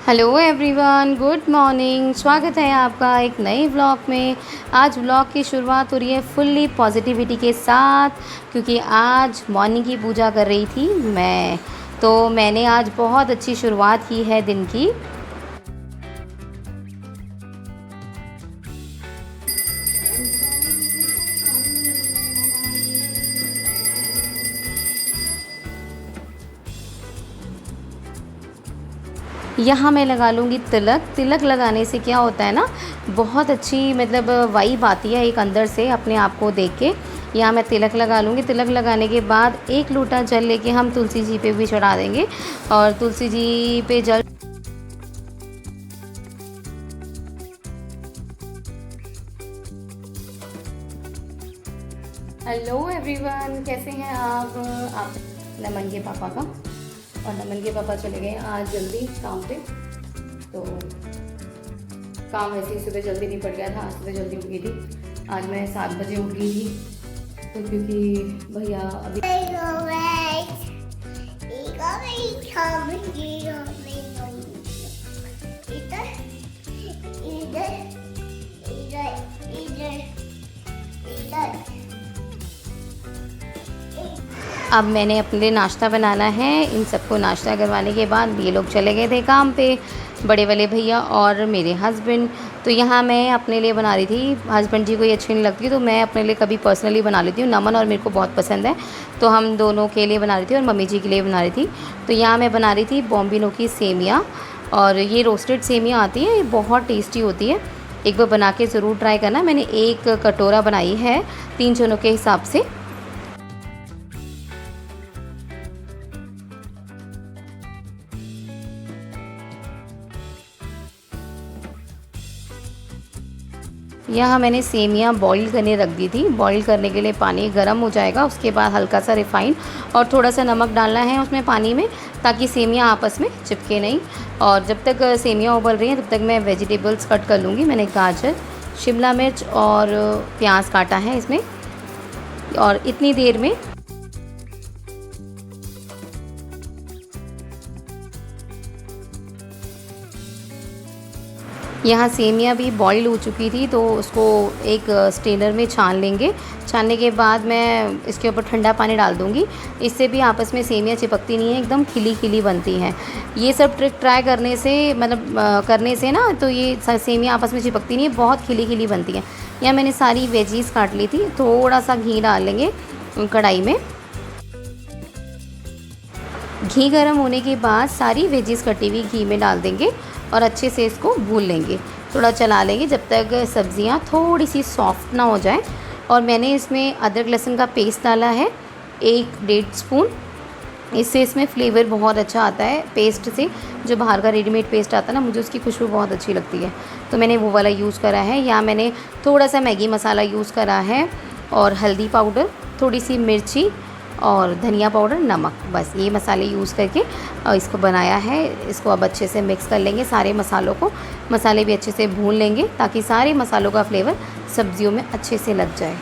Hello everyone, good morning. स्वागत है आपका एक नए व्लॉग में। आज व्लॉग की शुरुआत हो रही है फुल्ली पॉजिटिविटी के साथ, क्योंकि आज मॉर्निंग की पूजा कर रही थी मैंने आज बहुत अच्छी शुरुआत की है दिन की। यहाँ मैं लगा लूँगी तिलक। तिलक लगाने से क्या होता है ना, बहुत अच्छी वाइब आती है एक अंदर से अपने आप को देख के। यहाँ मैं तिलक लगा लूँगी। तिलक लगाने के बाद एक लोटा जल लेके हम तुलसी जी पे भी चढ़ा देंगे। और तुलसी जी पे जल। हेलो एवरीवन, कैसे हैं आप नमन के पापा का। और नमन के पापा चले गए आज जल्दी काम पे, तो काम वैसे ही सुबह जल्दी निपट गया था। आज सुबह जल्दी उठ गई थी। आज मैं 7 बजे उठ गई थी, तो क्योंकि भैया अभी अब मैंने अपने लिए नाश्ता बनाना है। इन सबको नाश्ता करवाने के बाद ये लोग चले गए थे काम पे, बड़े वाले भैया और मेरे हस्बैंड। तो यहाँ मैं अपने लिए बना रही थी। हस्बैंड जी को ये अच्छी नहीं लगती, तो मैं अपने लिए कभी पर्सनली बना लेती हूँ। नमन और मेरे को बहुत पसंद है, तो हम दोनों के लिए बना रही थी और मम्मी जी के लिए बना रही थी। तो यहाँ मैं बना रही थी बॉम्बिनो की सेमियाँ, और ये रोस्टेड सेमियाँ आती हैं, ये बहुत टेस्टी होती है। एक बार बना के ज़रूर ट्राई करना। मैंने एक कटोरा बनाई है 3 जनों के हिसाब से। यहाँ मैंने सेमियाँ बॉईल करने रख दी थी। बॉईल करने के लिए पानी गर्म हो जाएगा, उसके बाद हल्का सा रिफ़ाइन और थोड़ा सा नमक डालना है उसमें पानी में, ताकि सेमियाँ आपस में चिपके नहीं। और जब तक सेमियाँ उबल रही हैं तब तक मैं वेजिटेबल्स कट कर लूँगी। मैंने गाजर, शिमला मिर्च और प्याज काटा है इसमें। और इतनी देर में यहाँ सेमियाँ भी बॉईल हो चुकी थी, तो उसको एक स्ट्रेनर में छान लेंगे। छानने के बाद मैं इसके ऊपर ठंडा पानी डाल दूँगी। इससे भी आपस में सेमियाँ चिपकती नहीं हैं, एकदम खिली खिली बनती हैं। ये सब ट्रिक ट्राई करने से करने से ना, तो ये सेमियाँ आपस में चिपकती नहीं है, बहुत खिली खिली बनती हैं। यहाँ मैंने सारी वेजीज़ काट ली थी। थोड़ा सा घी डाल लेंगे कढ़ाई में। घी गर्म होने के बाद सारी वेजीज़ कटी हुई घी में डाल देंगे और अच्छे से इसको भून लेंगे। थोड़ा चला लेंगे जब तक सब्ज़ियाँ थोड़ी सी सॉफ्ट ना हो जाए। और मैंने इसमें अदरक लहसुन का पेस्ट डाला है 1-1.5 स्पून। इससे इसमें फ्लेवर बहुत अच्छा आता है पेस्ट से। जो बाहर का रेडीमेड पेस्ट आता है ना, मुझे उसकी खुशबू बहुत अच्छी लगती है, तो मैंने वो वाला यूज़ करा है। या मैंने थोड़ा सा मैगी मसाला यूज़ करा है, और हल्दी पाउडर, थोड़ी सी मिर्ची और धनिया पाउडर, नमक, बस ये मसाले यूज़ करके इसको बनाया है। इसको अब अच्छे से मिक्स कर लेंगे सारे मसालों को। मसाले भी अच्छे से भून लेंगे ताकि सारे मसालों का फ्लेवर सब्जियों में अच्छे से लग जाए।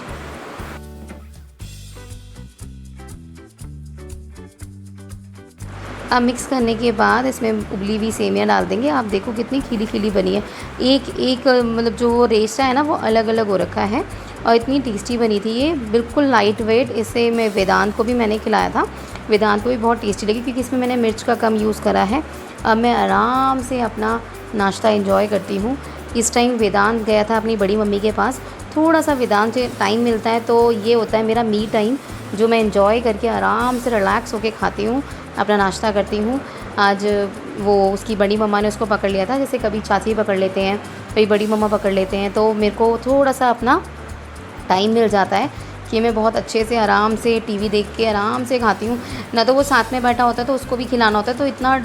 अब मिक्स करने के बाद इसमें उबली हुई सेमियाँ डाल देंगे। आप देखो कितनी खिली खिली बनी है। एक एक जो रेशा है ना, वो अलग अलग हो रखा है, और इतनी टेस्टी बनी थी ये, बिल्कुल लाइट वेट। इससे मैं वेदांत को भी मैंने खिलाया था। वेदांत को भी बहुत टेस्टी लगी, क्योंकि इसमें मैंने मिर्च का कम यूज़ करा है। अब मैं आराम से अपना नाश्ता एंजॉय करती हूँ। इस टाइम वेदांत गया था अपनी बड़ी मम्मी के पास। थोड़ा सा वेदांत से टाइम मिलता है, तो ये होता है मेरा मी टाइम, जो मैं एंजॉय करके आराम से रिलैक्स होकर खाती हूँ, अपना नाश्ता करती हूँ। आज वो उसकी बड़ी मम्मा ने उसको पकड़ लिया था, जैसे कभी चाची पकड़ लेते हैं, कभी बड़ी मम्मा पकड़ लेते हैं, तो मेरे को थोड़ा सा अपना टाइम मिल जाता है कि मैं बहुत अच्छे से आराम से टीवी देख के आराम से खाती हूँ। ना तो वो साथ में बैठा होता है तो उसको भी खिलाना होता है, तो इतना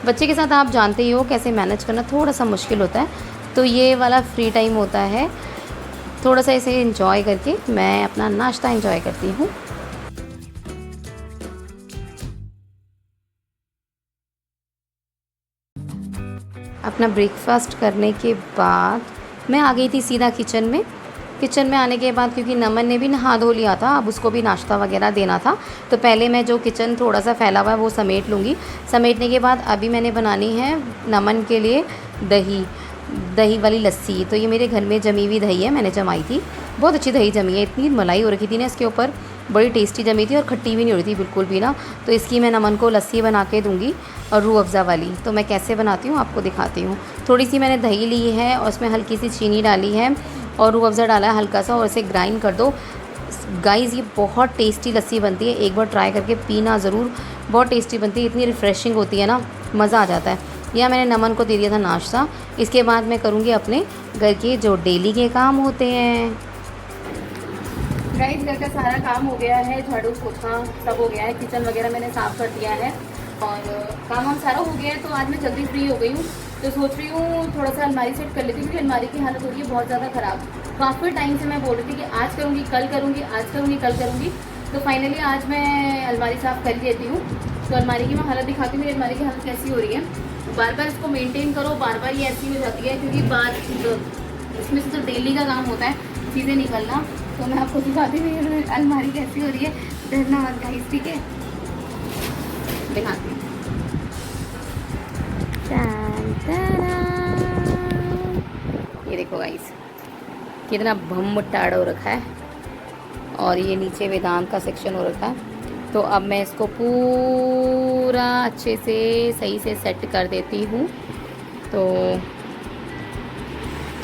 बच्चे के साथ आप जानते ही हो कैसे मैनेज करना थोड़ा सा मुश्किल होता है। तो ये वाला फ्री टाइम होता है, थोड़ा सा इसे एंजॉय करके मैं अपना नाश्ता एंजॉय करती हूँ। अपना ब्रेकफास्ट करने के बाद मैं आ गई थी सीधा किचन में। किचन में आने के बाद क्योंकि नमन ने भी नहा धो लिया था, अब उसको भी नाश्ता वगैरह देना था, तो पहले मैं जो किचन थोड़ा सा फैला हुआ है वो समेट लूँगी। समेटने के बाद अभी मैंने बनानी है नमन के लिए दही वाली लस्सी। तो ये मेरे घर में जमी हुई दही है, मैंने जमाई थी, बहुत अच्छी दही जमी है, इतनी मलाई हो रखी थी ना इसके ऊपर, बड़ी टेस्टी जमी थी और खट्टी भी नहीं हो रही थी बिल्कुल भी ना। तो इसकी मैं नमन को लस्सी बना के दूँगी और रूह अफ़ज़ा वाली। तो मैं कैसे बनाती हूँ आपको दिखाती हूँ। थोड़ी सी मैंने दही ली है और उसमें हल्की सी चीनी डाली है और रूह अफ़ज़ा डाला है हल्का सा, और इसे ग्राइंड कर दो। गाइज़ ये बहुत टेस्टी लस्सी बनती है, एक बार ट्राई करके पीना ज़रूर, बहुत टेस्टी बनती है, इतनी रिफ़्रेशिंग होती है ना, मज़ा आ जाता है। यह मैंने नमन को दे दिया था नाश्ता। इसके बाद मैं करूँगी अपने घर के जो डेली के काम होते हैं। गाइस घर का सारा काम हो गया है, झाड़ू पोछा सब हो गया है, किचन वगैरह मैंने साफ़ कर दिया है और काम हम सारा हो गया है। तो आज मैं जल्दी फ्री हो गई हूँ, तो सोच रही हूँ थोड़ा सा अलमारी सेट कर लेती हूँ, क्योंकि अलमारी की हालत हो रही है बहुत ज़्यादा ख़राब। काफ़ी टाइम से मैं बोल रही थी कि आज करूँगी कल करूँगी, आज करूँगी कल करूँगी, तो फाइनली आज मैं अलमारी साफ़ कर लेती हूँ। तो अलमारी की मैं हालत दिखाती हूँ, मेरी अलमारी की हालत कैसी हो रही है। बार बार इसको मेंटेन करो, बार बार ये ऐसी हो जाती है, क्योंकि इसमें से तो डेली का काम होता है चीज़ें निकलना। तो मैं आपको दिखाती हूँ अलमारी कैसी हो रही है, डरना मत गाइस, ठीक है, दिखाती हूँ। ये देखो गाइस कितना भम्मटाड़ हो रखा है, और ये नीचे वेदांत का सेक्शन हो रखा है। तो अब मैं इसको पूरा अच्छे से सही से सेट कर देती हूँ। तो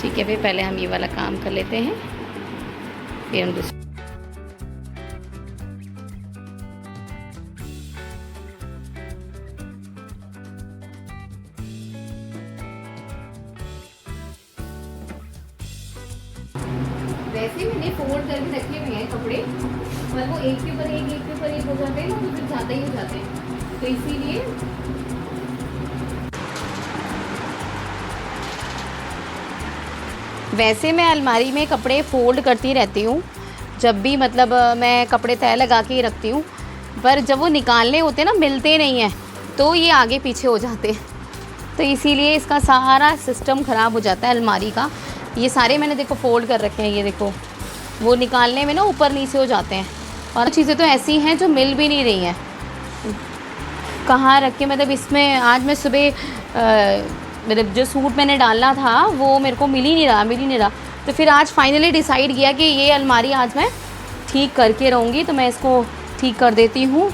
ठीक है, फिर पहले हम ये वाला काम कर लेते हैं, फिर हम दूसरा। वैसे मैंने फोल्ड करके रखे हुए हैं कपड़े, पर वो एक के ऊपर एक हो जाते हैं ना, तो फिर ज़्यादा ही हो जाते हैं, तो इसीलिए वैसे मैं अलमारी में कपड़े फ़ोल्ड करती रहती हूँ, जब भी मतलब मैं कपड़े तय लगा के ही रखती हूँ, पर जब वो निकालने होते हैं ना, मिलते नहीं हैं, तो ये आगे पीछे हो जाते हैं, तो इसीलिए इसका सारा सिस्टम ख़राब हो जाता है अलमारी का। ये सारे मैंने देखो फ़ोल्ड कर रखे हैं, ये देखो वो निकालने में ना ऊपर नीचे हो जाते हैं, और चीज़ें तो ऐसी हैं जो मिल भी नहीं रही हैं, कहाँ रख के, मतलब इसमें आज मैं सुबह मतलब जो सूट मैंने डालना था वो मेरे को मिल ही नहीं रहा। तो फिर आज फाइनली डिसाइड किया कि ये अलमारी आज मैं ठीक करके रहूँगी, तो मैं इसको ठीक कर देती हूँ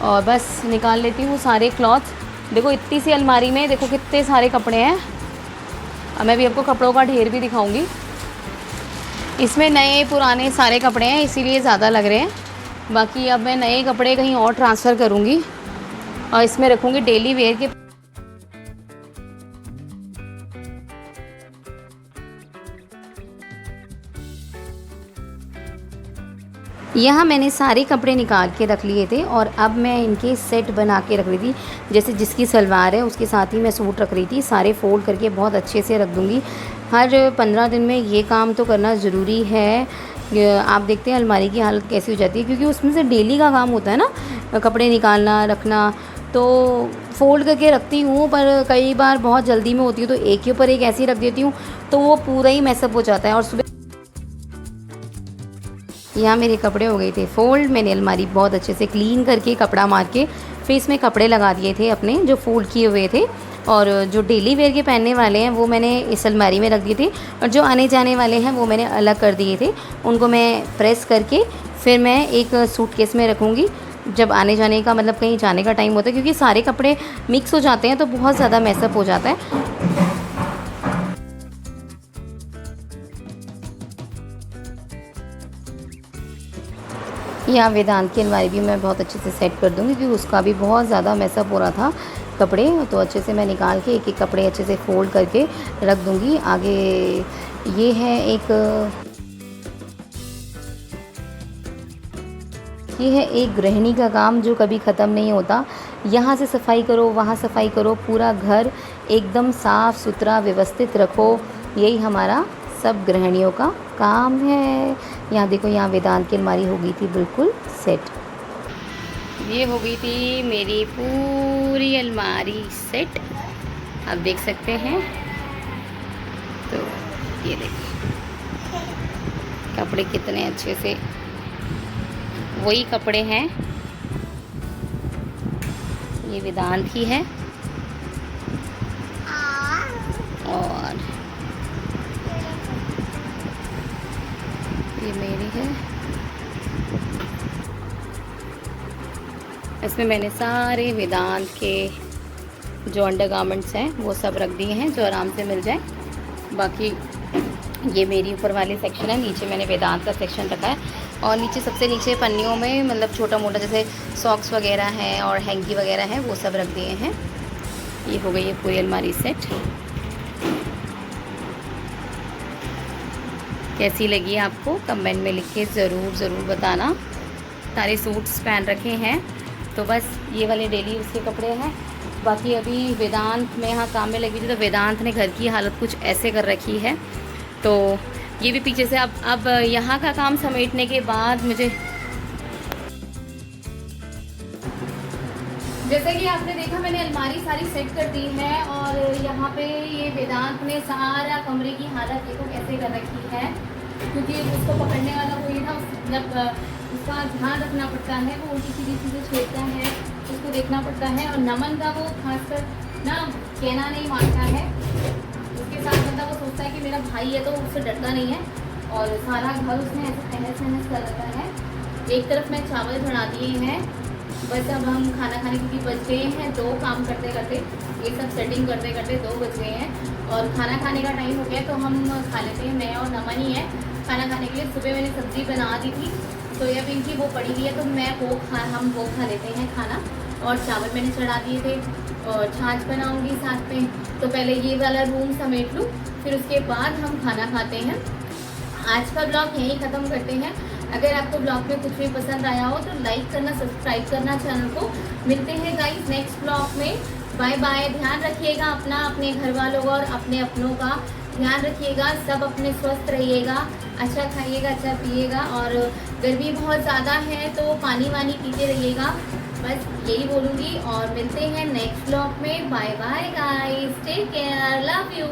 और बस निकाल लेती हूँ सारे क्लॉथ्स। देखो इतनी सी अलमारी में देखो कितने सारे कपड़े हैं, अब मैं भी आपको कपड़ों का ढेर भी दिखाऊंगी। इसमें नए पुराने सारे कपड़े हैं, इसीलिए ज़्यादा लग रहे हैं। बाकी अब मैं नए कपड़े कहीं और ट्रांसफ़र करूँगी और इसमें रखूँगी डेली वेयर के। यहाँ मैंने सारे कपड़े निकाल के रख लिए थे और अब मैं इनके सेट बना के रख रही थी। जैसे जिसकी सलवार है उसके साथ ही मैं सूट रख रही थी, सारे फ़ोल्ड करके बहुत अच्छे से रख दूँगी। हर 15 दिन में ये काम तो करना ज़रूरी है। आप देखते हैं अलमारी की हालत कैसी हो जाती है, क्योंकि उसमें से डेली का काम होता है ना, कपड़े निकालना रखना। तो फ़ोल्ड करके रखती हूँ, पर कई बार बहुत जल्दी में होती हूँ तो एक के ऊपर एक ऐसे ही रख देती हूँ, तो वो पूरा ही मैसअप हो जाता है। और सुबह यहाँ मेरे कपड़े हो गए थे फ़ोल्ड। मैंने अलमारी बहुत अच्छे से क्लीन करके कपड़ा मार के फिर इसमें कपड़े लगा दिए थे अपने जो फ़ोल्ड किए हुए थे, और जो डेली वेयर के पहनने वाले हैं वो मैंने इस अलमारी में रख दिए थे, और जो आने जाने वाले हैं वो मैंने अलग कर दिए थे। उनको मैं प्रेस करके फिर मैं एक सूटकेस में रखूँगी जब आने जाने का, मतलब कहीं जाने का टाइम होता है, क्योंकि सारे कपड़े मिक्स हो जाते हैं तो बहुत ज़्यादा मैसअप हो जाता है। यहाँ वेदांत की अलमारी भी मैं बहुत अच्छे से सेट कर दूँगी, क्योंकि उसका भी बहुत ज़्यादा मैसअप हो रहा था कपड़े, तो अच्छे से मैं निकाल के एक एक कपड़े अच्छे से फ़ोल्ड करके रख दूँगी। आगे ये है एक गृहिणी का काम जो कभी ख़त्म नहीं होता। यहाँ से सफाई करो, वहाँ सफाई करो, पूरा घर एकदम साफ़ सुथरा व्यवस्थित रखो, यही हमारा सब गृहिणियों का काम है। यहाँ देखो, यहाँ वेदांत की अलमारी हो गई थी बिल्कुल सेट। ये हो गई थी मेरी पूरी अलमारी सेट, आप देख सकते हैं। तो ये देखिए कपड़े कितने अच्छे से, वही कपड़े हैं, ये वेदांत की है और ये मेरी है। इसमें मैंने सारे वेदांत के जो अंडरगारमेंट्स हैं वो सब रख दिए हैं जो आराम से मिल जाए। बाकी ये मेरी ऊपर वाली सेक्शन है, नीचे मैंने वेदांत का सेक्शन रखा है और नीचे सबसे नीचे पन्नियों में मतलब छोटा मोटा जैसे सॉक्स वगैरह हैं और हैंकी वगैरह हैं वो सब रख दिए हैं। ये हो गई है पूरी अलमारी सेट। कैसी लगी आपको कमेंट में लिख के ज़रूर बताना। सारे सूट्स पहन रखे हैं तो बस ये वाले डेली उसके कपड़े हैं। बाकी अभी वेदांत में यहाँ काम में लगी थी तो वेदांत ने घर की हालत कुछ ऐसे कर रखी है, तो ये भी पीछे से अब यहाँ का काम समेटने के बाद मुझे, जैसे कि आपने देखा मैंने अलमारी सारी सेट कर दी है और यहाँ पे ये वेदांत ने सारा कमरे की हालत देखो कैसे कर रखी है, क्योंकि उसको पकड़ने वाला कोई ना, मतलब उसका ध्यान रखना पड़ता है, वो उल्टी सीधी चीज़ें छेड़ता है, उसको देखना पड़ता है। और नमन का वो खासकर ना कहना नहीं मानता है, उसके साथ मतलब वो सोचता है कि मेरा भाई है तो उससे डरता नहीं है और सारा घर उसने ऐसे तहस नहस कर रखा है। एक तरफ मैं चावल चढ़ा दिए हैं, बस अब हम खाना खाने क्योंकि बज गए हैं 2, काम करते करते ये सब सेटिंग करते करते 2 बज गए हैं और खाना खाने का टाइम हो गया तो हम खा लेते हैं। मैं और नमन ही है खाना खाने के लिए। सुबह मैंने सब्ज़ी बना दी थी सोयाबीन की, वो पड़ी हुई है तो हम वो खा लेते हैं खाना। और चावल मैंने चढ़ा दिए थे और छाछ बनाऊंगी साथ में, तो पहले ये वाला रूम समेट लूँ फिर उसके बाद हम खाना खाते हैं। आज का ब्लॉग यहीं ख़त्म करते हैं। अगर आपको ब्लॉग में कुछ भी पसंद आया हो तो लाइक करना, सब्सक्राइब करना चैनल को। मिलते हैं गाइस नेक्स्ट ब्लॉग में। Bye bye. ध्यान रखिएगा अपना, अपने घर वालों का और अपने अपनों का ध्यान रखिएगा। सब अपने स्वस्थ रहिएगा, अच्छा खाइएगा, अच्छा पिएगा और गर्मी बहुत ज़्यादा है तो पानी वानी पीते रहिएगा। बस यही बोलूँगी और मिलते हैं नेक्स्ट ब्लॉग में। Bye bye guys, take care, love you.